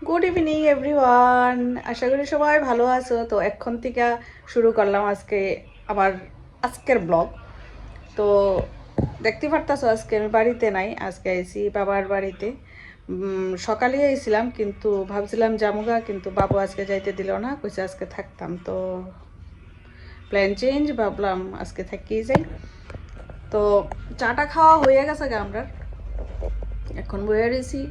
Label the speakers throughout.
Speaker 1: Good evening everyone, আশা করি সবাই ভালো আছো। তো এখন থেকে শুরু করলাম আবার আজকের ব্লগ। তো দেখতে পারতাছো আজকে আমি বাড়িতে নাই, আজকে আইছি বাবার বাড়িতে। সকালে আইছিলাম কিন্তু ভাবছিলাম জামুগা, কিন্তু বাবু আজকে যাইতে দিল না, কইছে আজকে থাকতাম। তো প্ল্যান চেঞ্জ, ভাবলাম আজকে থেকেই যাই। তো চাটা খাওয়া হয়ে গেছে গা আমরা, এখন বয়ে রয়েছি।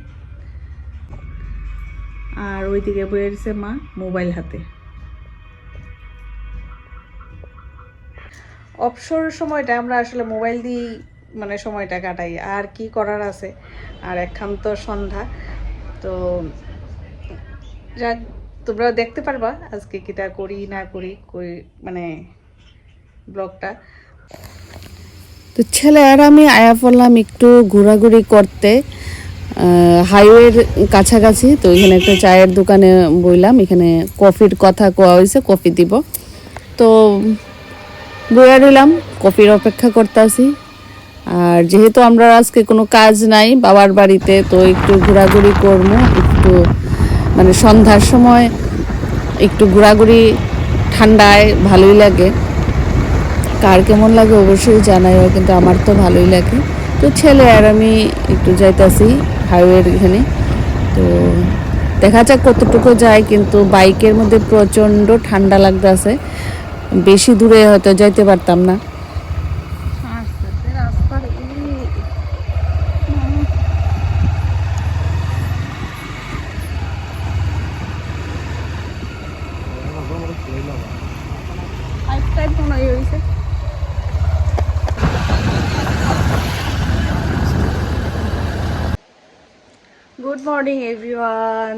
Speaker 1: আর ওইদিকে বয়ে রয়েছে মা মোবাইল হাতে। অবসর সময়টা আমরা আসলে মোবাইল দিয়েই সময়টা কাটাই, আর কি করার আছে। আর এখন তো সন্ধ্যা, তো যাক, তোমরা দেখতে পারবা আজকে কিটা করি না করি ব্লগটা।
Speaker 2: তো ছেলে আর আমি আয়া পড়লাম একটু ঘোরাঘুরি করতে হাইওয়ের কাছাকাছি। তো এখানে একটা চায়ের দোকানে বইলাম, এখানে কফির কথা কোয়া হয়েছে, কফি দিব। তো বইয়া রইলাম, কফির অপেক্ষা করতে আসি। আর যেহেতু আমরা আজকে কোনো কাজ নাই বাবার বাড়িতে, তো একটু ঘোরাঘুরি করবো। একটু সন্ধ্যার সময় একটু ঘোরাঘুরি, ঠান্ডায় ভালোই লাগে। কার কেমন লাগে অবশ্যই জানাইও, কিন্তু আমার তো ভালোই লাগে। তো ছেলে আর আমি একটু যাইতাছি হাইওয়ের এখানে। তো দেখা যাক কতটুকু যায়, কিন্তু বাইকের মধ্যে প্রচণ্ড ঠান্ডা লাগতেছে, বেশি দূরে হয়তো যাইতে পারতাম না।
Speaker 1: Good morning everyone.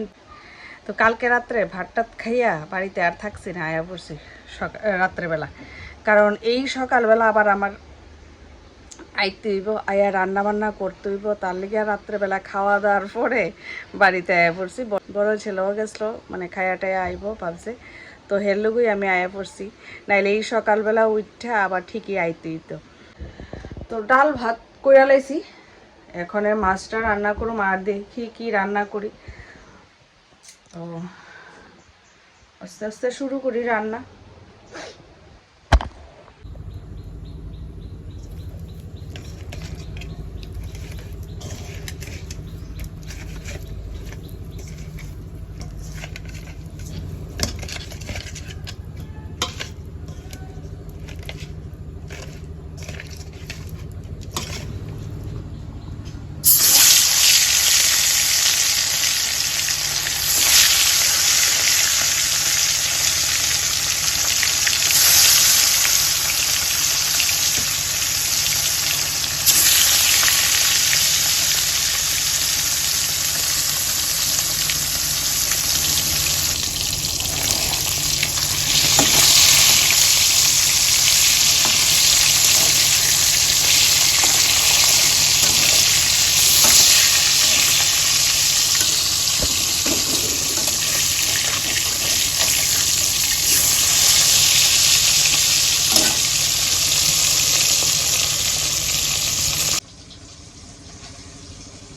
Speaker 1: তো কালকে রাত্রে ভাত টাত খাইয়া বাড়িতে আর থাকছি না, আয়া পড়ছি রাত্রেবেলা। কারণ এই সকালবেলা আবার আমার আইতে হইব, আয়া রান্না বান্না করতে হইব, তার লিগে রাত্রেবেলা খাওয়া দাওয়ার পরে বাড়িতে আয়া পড়ছি। বড় ছেলেও গেছিলো, খায়া টায়া আইব ভাবছে। তো হের লগেই আমি আয়া পড়ছি, নাইলে এই সকালবেলা উঠা আবার ঠিকই আইতে হইতো। তো ডাল ভাত কইরা লাইছি, এখন মাছটা রান্না করুম, আর দেখি কি রান্না করি। তো আস্তে আস্তে শুরু করি রান্না।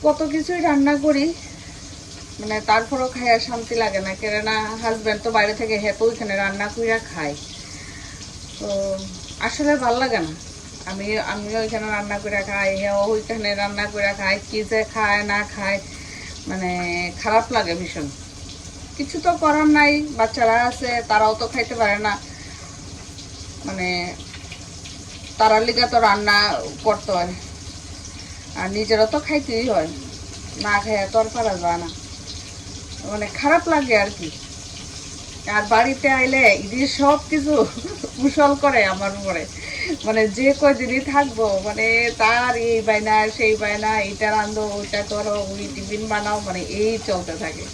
Speaker 1: কত কিছুই রান্না করি, তারপরও খাইয়া শান্তি লাগে না, কেননা হাজব্যান্ড তো বাইরে থেকে হেঁটো ওইখানে রান্না কইরা খায়। তো আসলে ভাল লাগে না। আমিও ওইখানে রান্না করে খাই, হেও ওইখানে রান্না করে খাই, কি যে খায় না খায়, খারাপ লাগে ভীষণ। কিছু তো করার নাই, বাচ্চারা আছে, তারাও তো খাইতে পারে না, মানে তারার লিগা তো রান্না করতে হয়, আর নিজেরও তো খাইতেই হয়, না খাইয়া তো আর পারা যায় না। খারাপ লাগে আর কি। আর বাড়িতে আইলে ইদি সব কিছু কুশল করে আমার উপরে, যে কয়দিনই থাকবো তার এই বায়না সেই বায়না, এইটা রান্ধো ওইটা করো, ওই টিফিন বানাও, এই চলতে থাকে।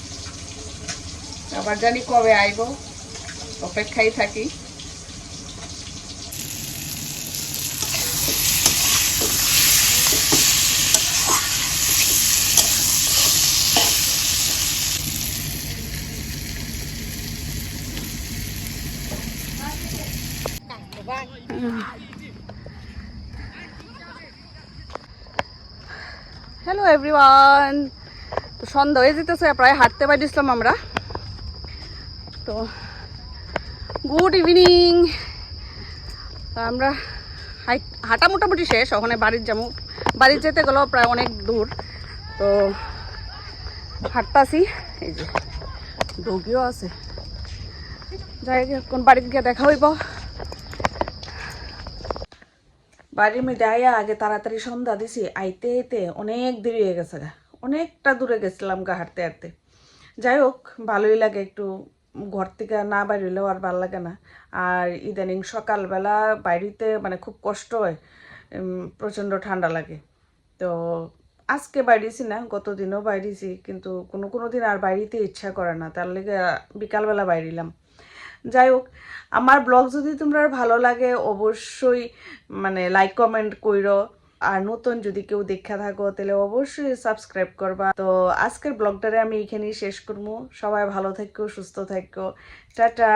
Speaker 1: আবার জানি কবে আইবো, অপেক্ষায় থাকি। Hello everyone. তো সন্ধ্যা হয়ে যেতেছে, প্রায় হাঁটতে পারছিলাম আমরা। তো গুড ইভিনিং। আমরা হাঁটা মোটামুটি শেষ, ওখানে বাড়ির যাবো। বাড়ির যেতে গেলেও প্রায় অনেক দূর, তো হাঁটতাছি। এই যে ডগিও আছে, যাই কোন বাড়িতে গিয়ে দেখা হইব। বাড়ির মধ্যে আইয়া আগে তাড়াতাড়ি সন্ধ্যা দিছি, আইতে আইতে অনেক দেরি হয়ে গেছে গা, অনেকটা দূরে গেছিলাম গা হাঁটতে হাঁটতে। যাই হোক, ভালোই লাগে একটু ঘর থেকে না বাইরেলেও আর ভালো লাগে না। আর ইদানিং সকালবেলা বাইরেতে মানে খুব কষ্ট হয়, প্রচণ্ড ঠান্ডা লাগে। তো আজকে বাইরেছি না, গত দিনও বাইরেছি, কিন্তু কোনো কোনো দিন আর বাইরেতে ইচ্ছা করে না, তার লেগে বিকালবেলা বাইরিলাম। যাই হোক, আমার ব্লগ যদি তোমরা ভালো লাগে অবশ্যই মানে লাইক কমেন্ট কইরো। আর নতুন যদি কেউ দেখা থাকো তাহলে অবশ্যই সাবস্ক্রাইব করবা। তো আজকের ব্লগটারে আমি এখানেই শেষ করবো। সবাই ভালো থাকো, সুস্থ থাকো, টাটা।